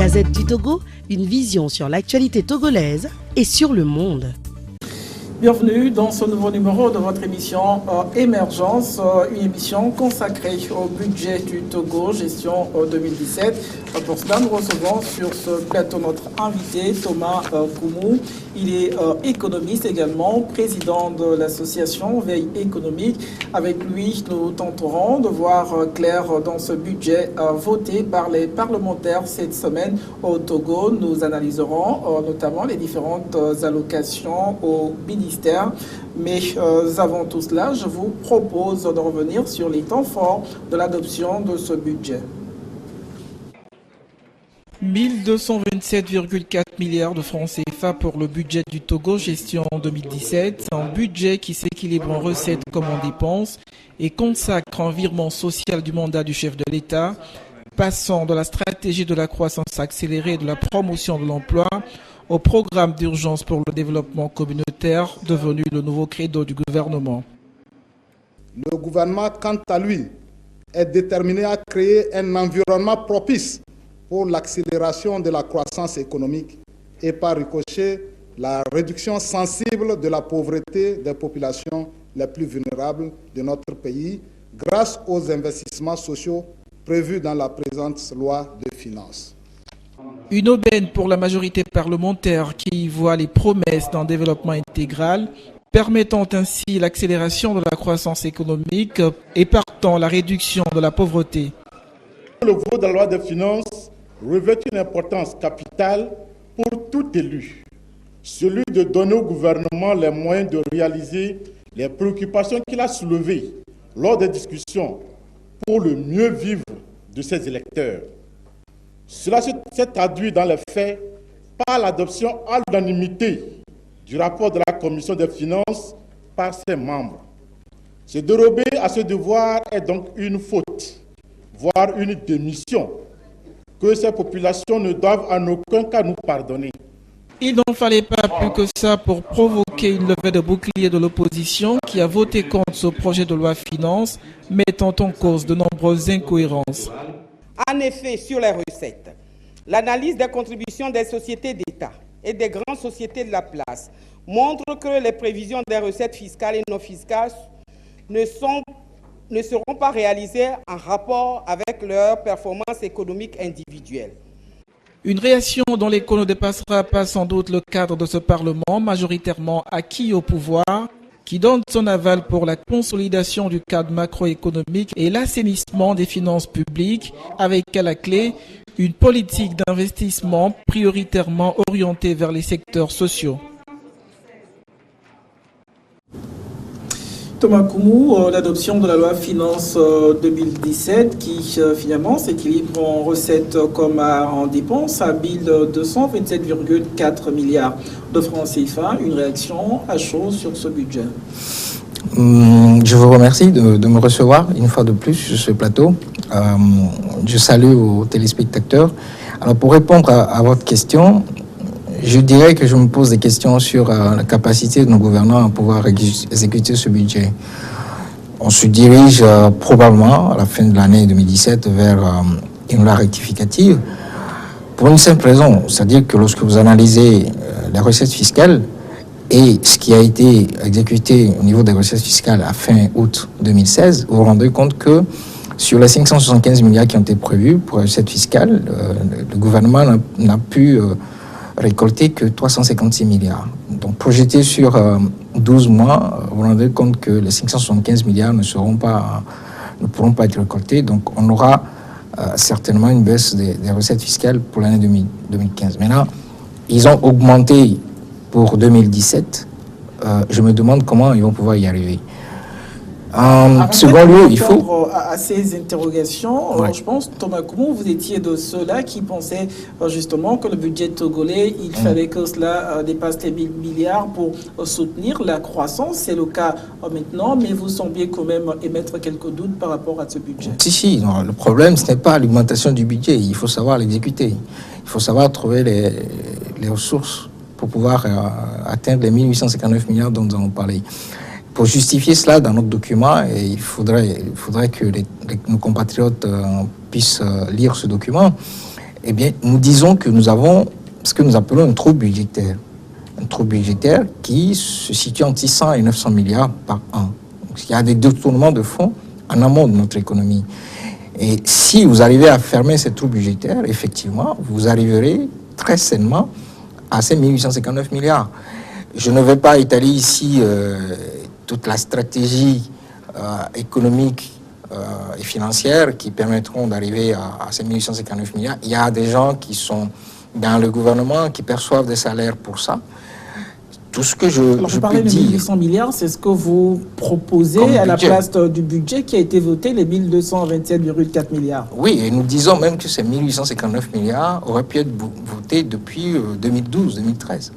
Gazette du Togo, une vision sur l'actualité togolaise et sur le monde. Bienvenue dans ce nouveau numéro de votre émission Émergence, une émission consacrée au budget du Togo, gestion 2017. Pour cela, nous recevons sur ce plateau notre invité Thomas Koumou. Il est économiste également, président de l'association Veille économique. Avec lui, nous tenterons de voir clair dans ce budget voté par les parlementaires cette semaine au Togo. Nous analyserons notamment les différentes allocations au ministère. Mais avant tout cela, je vous propose de revenir sur les temps forts de l'adoption de ce budget. 1227,4 milliards de francs CFA pour le budget du Togo gestion 2017, un budget qui s'équilibre en recettes comme en dépenses et consacre un virement social du mandat du chef de l'État, passant de la stratégie de la croissance accélérée et de la promotion de l'emploi au programme d'urgence pour le développement communautaire, devenu le nouveau credo du gouvernement. Le gouvernement, quant à lui, est déterminé à créer un environnement propice pour l'accélération de la croissance économique et par ricochet, la réduction sensible de la pauvreté des populations les plus vulnérables de notre pays grâce aux investissements sociaux prévus dans la présente loi de finances. Une aubaine pour la majorité parlementaire qui voit les promesses d'un développement intégral, permettant ainsi l'accélération de la croissance économique et partant la réduction de la pauvreté. Le vote de la loi de finances revêt une importance capitale pour tout élu, celui de donner au gouvernement les moyens de réaliser les préoccupations qu'il a soulevées lors des discussions pour le mieux vivre de ses électeurs. Cela s'est traduit dans les faits par l'adoption à l'unanimité du rapport de la Commission des finances par ses membres. Se dérober à ce devoir est donc une faute, voire une démission, que ces populations ne doivent en aucun cas nous pardonner. Il n'en fallait pas plus que ça pour provoquer une levée de bouclier de l'opposition qui a voté contre ce projet de loi finances, mettant en cause de nombreuses incohérences. En effet, sur les recettes, l'analyse des contributions des sociétés d'État et des grandes sociétés de la place montre que les prévisions des recettes fiscales et non fiscales ne seront pas réalisées en rapport avec leurs performances économiques individuelles. Une réaction dont l'écho ne dépassera pas sans doute le cadre de ce Parlement, majoritairement acquis au pouvoir, qui donne son aval pour la consolidation du cadre macroéconomique et l'assainissement des finances publiques, avec à la clé une politique d'investissement prioritairement orientée vers les secteurs sociaux. Thomas Koumou, l'adoption de la loi finance 2017 qui finalement s'équilibre en recettes comme en dépenses à 1227,4 milliards de francs CFA. Une réaction à chaud sur ce budget. Je vous remercie de me recevoir une fois de plus sur ce plateau. Je salue aux téléspectateurs. Alors pour répondre à votre question, je dirais que je me pose des questions sur la capacité de nos gouvernants à pouvoir exécuter ce budget. On se dirige probablement à la fin de l'année 2017 vers une loi rectificative pour une simple raison, c'est-à-dire que lorsque vous analysez les recettes fiscales et ce qui a été exécuté au niveau des recettes fiscales à fin août 2016, vous vous rendez compte que sur les 575 milliards qui ont été prévus pour les recettes fiscales, le gouvernement n'a pu récolter que 356 milliards. Donc projeté sur 12 mois, vous vous rendez compte que les 575 milliards ne pourront pas être récoltés. Donc on aura certainement une baisse des recettes fiscales pour l'année 2015. Maintenant, ils ont augmenté pour 2017. Je me demande comment ils vont pouvoir y arriver. En second lieu, il faut... À ces interrogations, ouais. Je pense, Thomas Koumou, vous étiez de ceux-là qui pensaient justement que le budget togolais, il fallait que cela dépasse les 1000 milliards pour soutenir la croissance. C'est le cas maintenant, mais vous sembliez quand même émettre quelques doutes par rapport à ce budget. Si, non, le problème, ce n'est pas l'augmentation du budget, il faut savoir l'exécuter. Il faut savoir trouver les ressources pour pouvoir atteindre les 1859 milliards dont nous avons parlé. Pour justifier cela dans notre document, il faudrait que nos compatriotes puissent lire ce document. eh bien, nous disons que nous avons ce que nous appelons un trou budgétaire. Un trou budgétaire qui se situe entre 600 et 900 milliards par an. Donc, il y a des détournements de fonds en amont de notre économie. Et si vous arrivez à fermer ce trou budgétaire, effectivement, vous arriverez très sainement à ces 1859 milliards. Je ne vais pas étaler ici toute la stratégie économique et financière qui permettront d'arriver à ces 1859 milliards. Il y a des gens qui sont dans le gouvernement qui perçoivent des salaires pour ça. Tout ce que je vous parlez de 1800 milliards, c'est ce que vous proposez à la place du budget qui a été voté, les 1227,4 milliards. Oui, et nous disons même que ces 1859 milliards auraient pu être votés depuis 2012-2013.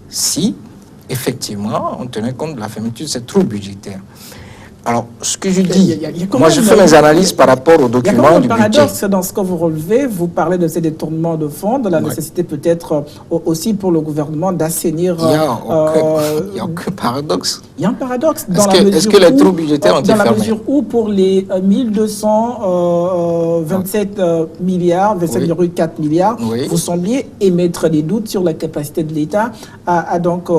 Si, effectivement, on tenait compte de la fermeture de ces trous budgétaires. Alors, ce que je dis, moi je fais mes analyses par rapport aux documents du budget. Il y a un paradoxe dans ce que vous relevez. Vous parlez de ces détournements de fonds, de la nécessité peut-être aussi pour le gouvernement d'assainir... Il n'y a aucun paradoxe. Il y a un paradoxe. Est-ce que les trous budgétaires ont été fermés? Dans la mesure où pour les 1227 milliards, 27,4 milliards, vous sembliez émettre des doutes sur la capacité de l'État à donc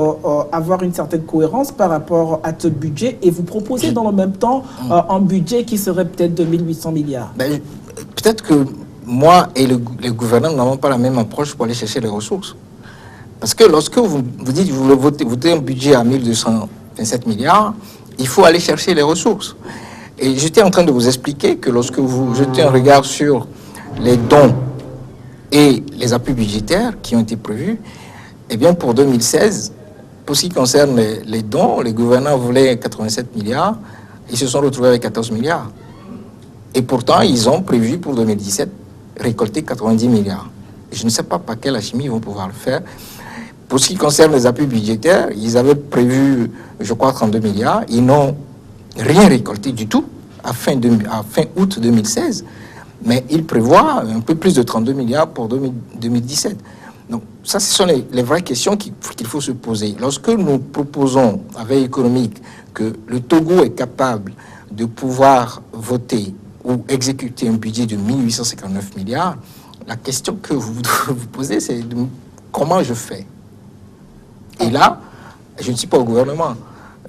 avoir une certaine cohérence par rapport à ce budget, et vous proposez dans le même temps un budget qui serait peut-être de 1800 milliards. Peut-être que moi et le gouvernement n'avons pas la même approche pour aller chercher les ressources. Parce que lorsque vous dites que vous votez un budget à 1227 milliards, il faut aller chercher les ressources. Et j'étais en train de vous expliquer que lorsque vous jetez un regard sur les dons et les appuis budgétaires qui ont été prévus, eh bien pour 2016, pour ce qui concerne les dons, les gouvernants voulaient 87 milliards, ils se sont retrouvés avec 14 milliards. Et pourtant, ils ont prévu pour 2017 récolter 90 milliards. Je ne sais pas par quelle alchimie ils vont pouvoir le faire. Pour ce qui concerne les appuis budgétaires, ils avaient prévu, je crois, 32 milliards. Ils n'ont rien récolté du tout à fin août 2016. Mais ils prévoient un peu plus de 32 milliards pour 2017. Donc, ça, ce sont les vraies questions qu'il faut se poser. Lorsque nous proposons, à Veille économique, que le Togo est capable de pouvoir voter ou exécuter un budget de 1859 milliards, la question que vous vous posez, c'est comment je fais? Et là, je ne suis pas au gouvernement.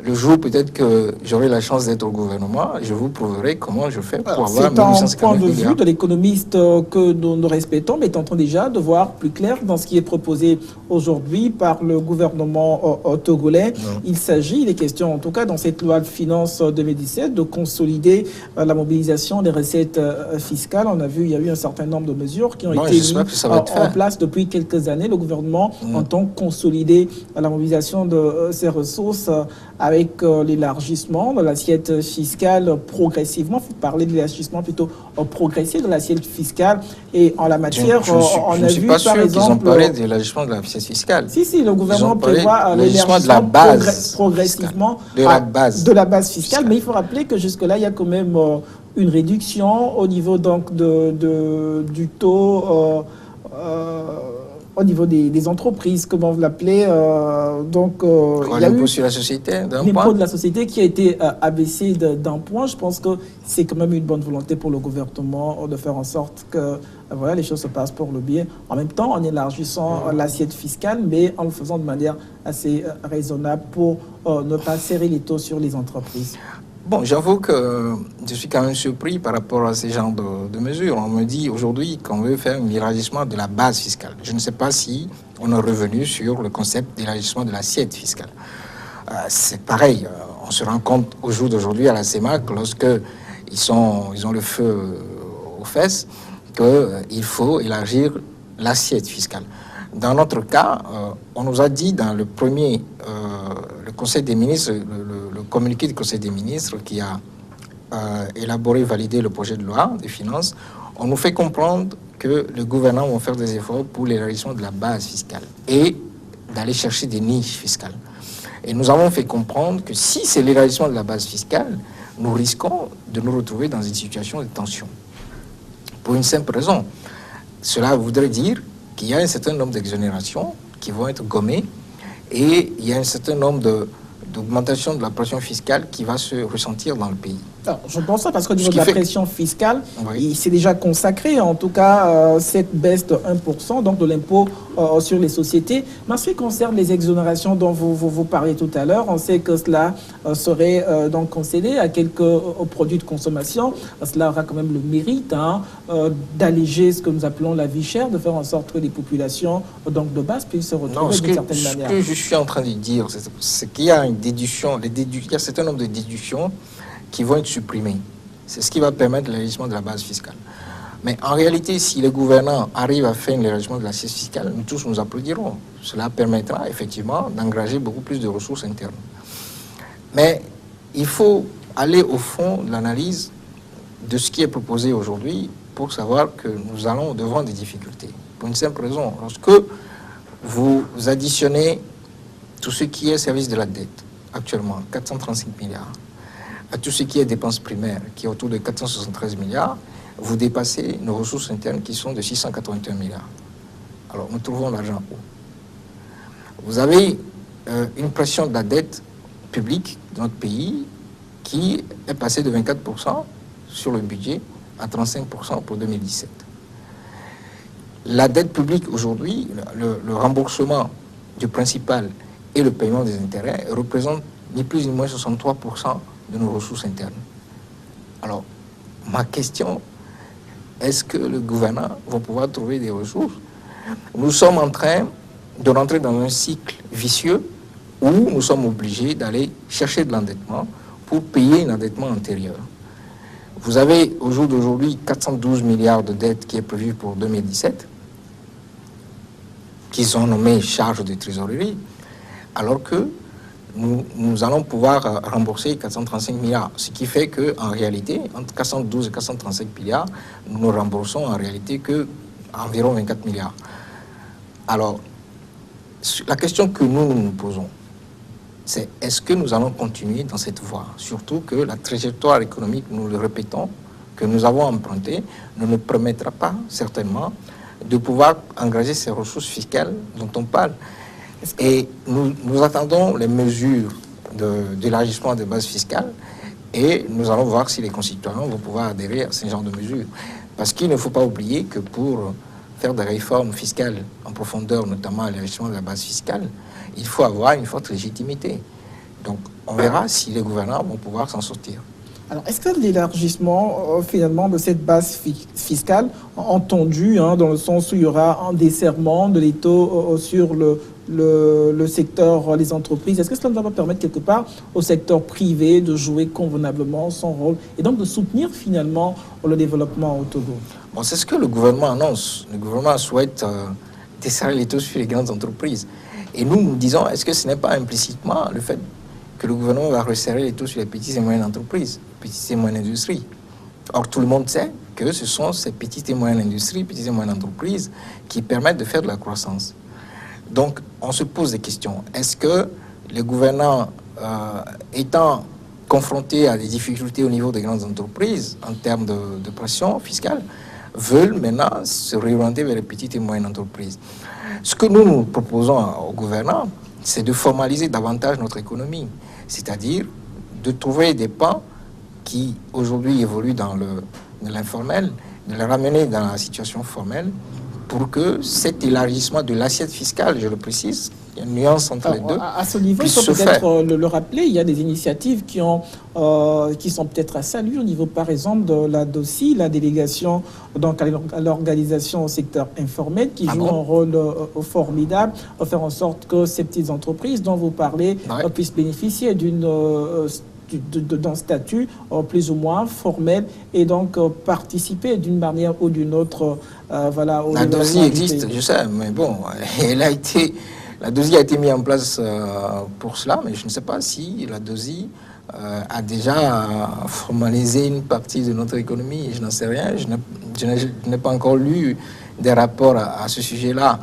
Le jour peut-être que j'aurai la chance d'être au gouvernement, je vous prouverai comment je fais pour avoir 1859 milliards. C'est un point de vue de l'économiste que nous respectons, mais tentons déjà de voir plus clair dans ce qui est proposé aujourd'hui par le gouvernement togolais. Il est question en tout cas dans cette loi de finances 2017 de consolider la mobilisation des recettes fiscales. On a vu, il y a eu un certain nombre de mesures qui ont été mises en place depuis quelques années. Le gouvernement entend consolider la mobilisation de ces ressources avec l'élargissement de l'assiette fiscale progressivement. Vous parlez de l'élargissement plutôt progressif de l'assiette fiscale. Et en la matière, on a vu par exemple... qu'ils ont parlé de l'élargissement de l'assiette fiscale. Si, le gouvernement prévoit l'élargissement de la base progressivement de la base fiscale. Mais il faut rappeler que jusque-là, il y a quand même une réduction au niveau donc du taux... au niveau des entreprises, comment vous l'appelez, il y a eu sur la société, l'impôt de la société qui a été abaissé d'un point. Je pense que c'est quand même une bonne volonté pour le gouvernement de faire en sorte que les choses se passent pour le bien. En même temps, en élargissant l'assiette fiscale, mais en le faisant de manière assez raisonnable pour ne pas serrer les taux sur les entreprises. Bon, j'avoue que je suis quand même surpris par rapport à ces genres de mesures. On me dit aujourd'hui qu'on veut faire un élargissement de la base fiscale. Je ne sais pas si on est revenu sur le concept d'élargissement de l'assiette fiscale. C'est pareil, on se rend compte au jour d'aujourd'hui à la CEMAC, lorsque ils ont le feu aux fesses, qu'il faut élargir l'assiette fiscale. Dans notre cas, on nous a dit dans le premier, le Conseil des ministres, le communiqué du Conseil des ministres qui a élaboré, validé le projet de loi des finances, on nous fait comprendre que le gouvernement va faire des efforts pour l'élargissement de la base fiscale et d'aller chercher des niches fiscales. Et nous avons fait comprendre que si c'est l'élargissement de la base fiscale, nous risquons de nous retrouver dans une situation de tension. Pour une simple raison. Cela voudrait dire qu'il y a un certain nombre d'exonérations qui vont être gommées et il y a un certain nombre d'augmentation de la pression fiscale qui va se ressentir dans le pays. Alors, je pense ça parce qu'au niveau de la pression fiscale, oui, il s'est déjà consacré, en tout cas, cette baisse de 1%, donc de l'impôt sur les sociétés. Mais en ce qui concerne les exonérations dont vous parlez tout à l'heure, on sait que cela serait donc concédé à quelques produits de consommation. Cela aura quand même le mérite d'alléger ce que nous appelons la vie chère, de faire en sorte que les populations donc de base puissent se retrouver d'une certaine manière. Ce que je suis en train de dire, c'est qu'il y a une déduction, il y a un certain nombre de déductions qui vont être supprimés. C'est ce qui va permettre l'élargissement de la base fiscale. Mais en réalité, si les gouvernants arrivent à faire l'élargissement de l'assiette fiscale, nous tous nous applaudirons. Cela permettra effectivement d'engager beaucoup plus de ressources internes. Mais il faut aller au fond de l'analyse de ce qui est proposé aujourd'hui pour savoir que nous allons devant des difficultés. Pour une simple raison, lorsque vous additionnez tout ce qui est service de la dette, actuellement 435 milliards, à tout ce qui est dépenses primaires, qui est autour de 473 milliards, vous dépassez nos ressources internes qui sont de 681 milliards. Alors, nous trouvons l'argent où? Vous avez une pression de la dette publique de notre pays qui est passée de 24% sur le budget à 35% pour 2017. La dette publique aujourd'hui, le remboursement du principal et le paiement des intérêts représente ni plus ni moins 63% de nos ressources internes. Alors, ma question, est-ce que le gouvernement va pouvoir trouver des ressources? Nous sommes en train de rentrer dans un cycle vicieux où nous sommes obligés d'aller chercher de l'endettement pour payer un endettement antérieur. Vous avez au jour d'aujourd'hui 412 milliards de dettes qui est prévu pour 2017, qui sont nommées charges de trésorerie, alors que nous allons pouvoir rembourser 435 milliards, ce qui fait qu'en réalité, entre 412 et 435 milliards, nous ne remboursons en réalité que environ 24 milliards. Alors, la question que nous posons, c'est est-ce que nous allons continuer dans cette voie? Surtout que la trajectoire économique, nous le répétons, que nous avons empruntée, ne nous permettra pas, certainement, de pouvoir engager ces ressources fiscales dont on parle. Et nous attendons les mesures d'élargissement des bases fiscales et nous allons voir si les concitoyens vont pouvoir adhérer à ce genre de mesures. Parce qu'il ne faut pas oublier que pour faire des réformes fiscales en profondeur, notamment l'élargissement de la base fiscale, il faut avoir une forte légitimité. Donc on verra si les gouvernants vont pouvoir s'en sortir. Alors, est-ce que l'élargissement, finalement, de cette base fiscale, entendu, dans le sens où il y aura un desserrement de l'État sur le secteur, les entreprises, est-ce que cela ne va pas permettre quelque part au secteur privé de jouer convenablement son rôle et donc de soutenir finalement le développement au Togo? Bon, c'est ce que le gouvernement annonce. Le gouvernement souhaite desserrer les taux sur les grandes entreprises. Et nous disons, est-ce que ce n'est pas implicitement le fait que le gouvernement va resserrer les taux sur les petites et moyennes entreprises, petites et moyennes industries? Or, tout le monde sait que ce sont ces petites et moyennes industries, petites et moyennes entreprises qui permettent de faire de la croissance. Donc, on se pose des questions. Est-ce que les gouvernants, étant confrontés à des difficultés au niveau des grandes entreprises en termes de pression fiscale, veulent maintenant se réorienter vers les petites et moyennes entreprises? Ce que nous proposons aux gouvernants, c'est de formaliser davantage notre économie, c'est-à-dire de trouver des pans qui aujourd'hui évoluent dans l'informel, de les ramener dans la situation formelle pour que cet élargissement de l'assiette fiscale, je le précise, il y a une nuance entre les deux. À ce niveau, il faut peut-être le rappeler, il y a des initiatives qui sont peut-être à saluer au niveau, par exemple, de la DOCI, la délégation donc, à l'organisation au secteur informel, qui joue un rôle formidable, à faire en sorte que ces petites entreprises dont vous parlez puissent bénéficier d'un statut plus ou moins formel et donc participer d'une manière ou d'une autre la DOCI existe, je sais, mais bon, la DOCI a été mise en place pour cela, mais je ne sais pas si la DOCI a déjà formalisé une partie de notre économie, je n'en sais rien, je n'ai pas encore lu des rapports à ce sujet-là,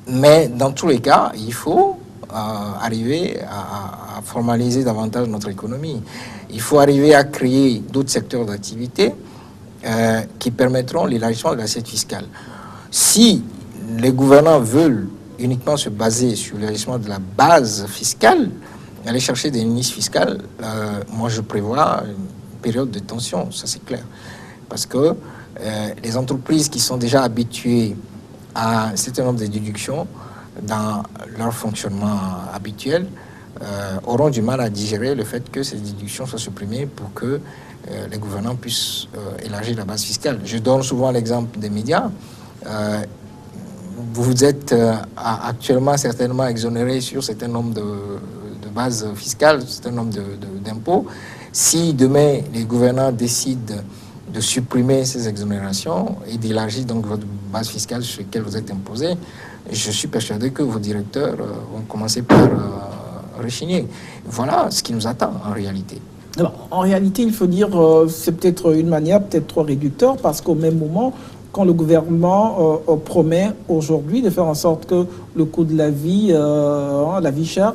mais dans tous les cas, il faut arriver à formaliser davantage notre économie. Il faut arriver à créer d'autres secteurs d'activité qui permettront l'élargissement de l'assiette fiscale. Si les gouvernants veulent uniquement se baser sur l'élargissement de la base fiscale, aller chercher des niches fiscales, moi je prévois une période de tension, ça c'est clair. Parce que les entreprises qui sont déjà habituées à un certain nombre de déductions dans leur fonctionnement habituel auront du mal à digérer le fait que ces déductions soient supprimées pour que les gouvernants puissent élargir la base fiscale. Je donne souvent l'exemple des médias. Vous êtes actuellement certainement exonéré sur un certain nombre de bases fiscales, un certain nombre d'impôts. Si demain les gouvernants décident de supprimer ces exonérations et d'élargir donc votre base fiscale sur laquelle vous êtes imposé, je suis persuadé que vos directeurs vont commencer par rechigner. Voilà ce qui nous attend en réalité. Alors, en réalité, il faut dire c'est peut-être une manière peut-être trop réducteur parce qu'au même moment, quand le gouvernement promet aujourd'hui de faire en sorte que le coût de la vie chère,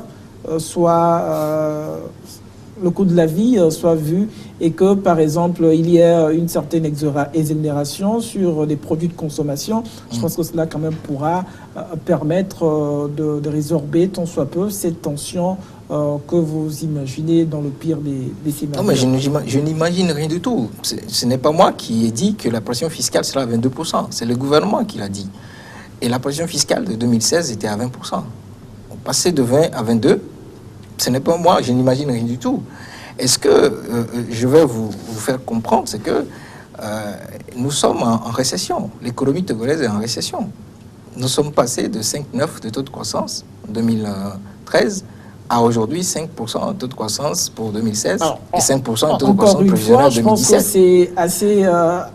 le coût de la vie soit vu et que, par exemple, il y ait une certaine exonération sur les produits de consommation. Je pense que cela, quand même, pourra permettre de résorber tant soit peu cette tension que vous imaginez dans le pire des scénarios. Non, mais je n'imagine rien du tout. Ce n'est pas moi qui ai dit que la pression fiscale sera à 22%. C'est le gouvernement qui l'a dit. Et la pression fiscale de 2016 était à 20%. On passait de 20 à 22. Ce n'est pas moi, je n'imagine rien du tout. Et ce que je vais vous faire comprendre, c'est que nous sommes en récession. L'économie togolaise est en récession. Nous sommes passés de 5,9 de taux de croissance en 2013 à aujourd'hui 5% de taux de croissance pour 2016 et 5% de taux de croissance prévisionnel en 2017. Je pense que c'est assez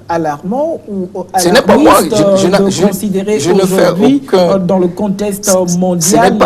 alarmant ou ce n'est pas moi, de considérer aujourd'hui dans le contexte mondial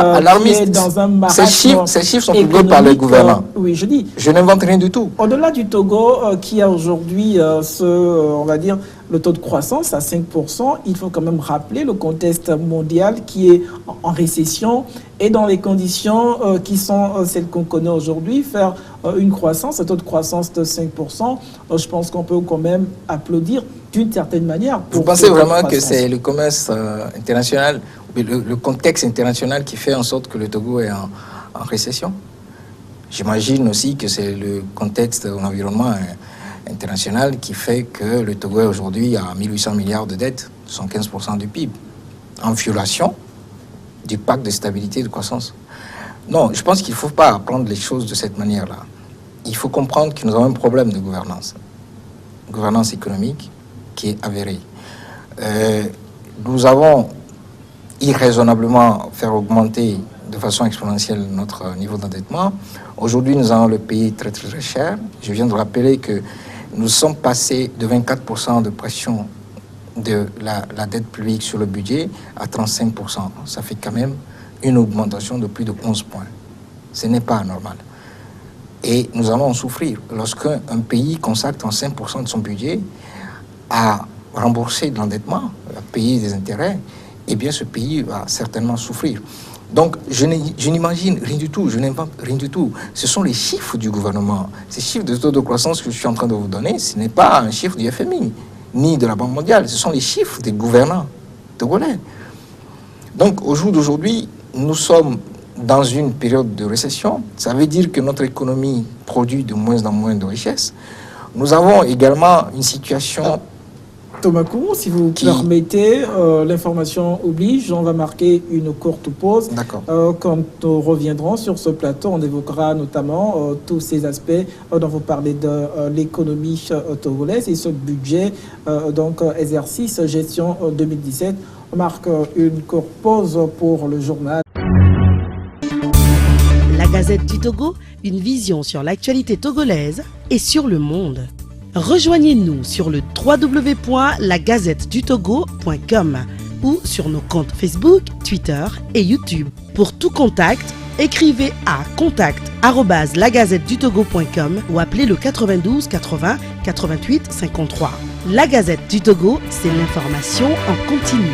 qui est dans un marasme. Ces chiffres sont publiés par les gouvernants. Oui, je dis. Je n'invente rien du tout. Au-delà du Togo, qui a aujourd'hui on va dire, le taux de croissance à 5%, il faut quand même rappeler le contexte mondial qui est en récession et dans les conditions qui sont celles qu'on connaît aujourd'hui, faire une croissance, un taux de croissance de 5%, je pense qu'on peut quand même applaudir d'une certaine manière. Vous pensez vraiment que c'est le commerce international, le contexte international qui fait en sorte que le Togo est en récession? J'imagine aussi que c'est le contexte de l'environnement international qui fait que le Togo est aujourd'hui à 1800 milliards de dettes, 115% du PIB, en violation du pacte de stabilité et de croissance. Non, je pense qu'il ne faut pas prendre les choses de cette manière-là. Il faut comprendre que nous avons un problème de gouvernance économique qui est avéré. Nous avons irraisonnablement fait augmenter de façon exponentielle notre niveau d'endettement. Aujourd'hui, nous allons le payer très très cher. Je viens de rappeler que nous sommes passés de 24% de pression de la dette publique sur le budget à 35%. Ça fait quand même une augmentation de plus de 11 points. Ce n'est pas normal. Et nous allons en souffrir. Lorsqu'un pays consacre 35% de son budget à rembourser de l'endettement, à payer des intérêts, eh bien ce pays va certainement souffrir. Donc, je n'imagine rien du tout, je n'invente rien du tout. Ce sont les chiffres du gouvernement. Ces chiffres de taux de croissance que je suis en train de vous donner, ce n'est pas un chiffre du FMI, ni de la Banque mondiale. Ce sont les chiffres des gouvernants togolais. Donc, au jour d'aujourd'hui, nous sommes dans une période de récession. Ça veut dire que notre économie produit de moins en moins de richesses. Nous avons également une situation... Thomas Kourou, si vous permettez, l'information oblige, on va marquer une courte pause. D'accord. Quand nous reviendrons sur ce plateau, on évoquera notamment tous ces aspects dont vous parlez de l'économie togolaise et ce budget, donc exercice gestion 2017. On marque une courte pause pour le journal. La Gazette du Togo, une vision sur l'actualité togolaise et sur le monde. Rejoignez-nous sur le www.lagazettedutogo.com ou sur nos comptes Facebook, Twitter et YouTube. Pour tout contact, écrivez à contact@lagazettedutogo.com ou appelez le 92 80 88 53. La Gazette du Togo, c'est l'information en continu.